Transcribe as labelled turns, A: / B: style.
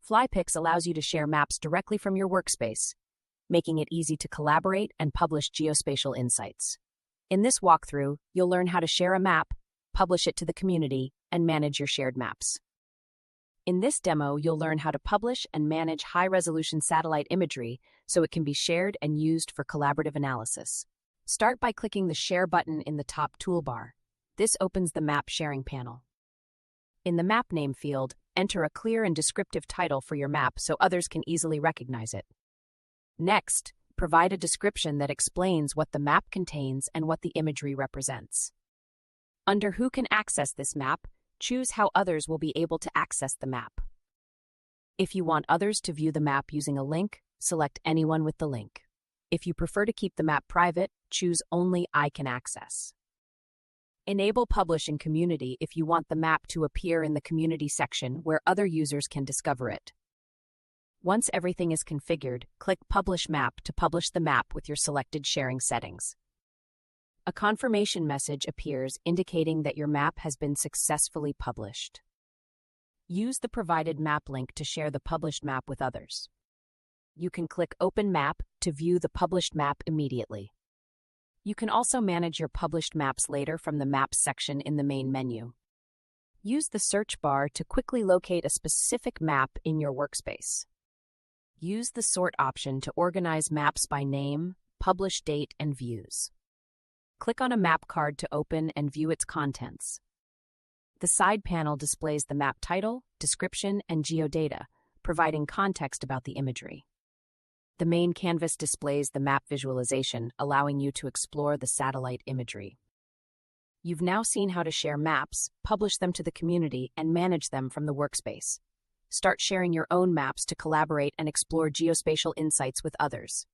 A: FlyPix allows you to share maps directly from your workspace, making it easy to collaborate and publish geospatial insights. In this walkthrough, you'll learn how to share a map, publish it to the community, and manage your shared maps. In this demo, you'll learn how to publish and manage high-resolution satellite imagery so it can be shared and used for collaborative analysis. Start by clicking the Share button in the top toolbar. This opens the Map Sharing panel. In the Map Name field, enter a clear and descriptive title for your map so others can easily recognize it. Next, provide a description that explains what the map contains and what the imagery represents. Under Who can access this map, choose how others will be able to access the map. If you want others to view the map using a link, select Anyone with the link. If you prefer to keep the map private, choose Only I can access. Enable Publish in Community if you want the map to appear in the Community section where other users can discover it. Once everything is configured, click Publish Map to publish the map with your selected sharing settings. A confirmation message appears indicating that your map has been successfully published. Use the provided map link to share the published map with others. You can click Open Map to view the published map immediately. You can also manage your published maps later from the Maps section in the main menu. Use the search bar to quickly locate a specific map in your workspace. Use the Sort option to organize maps by name, publish date, and views. Click on a map card to open and view its contents. The side panel displays the map title, description, and geodata, providing context about the imagery. The main canvas displays the map visualization, allowing you to explore the satellite imagery. You've now seen how to share maps, publish them to the community, and manage them from the workspace. Start sharing your own maps to collaborate and explore geospatial insights with others.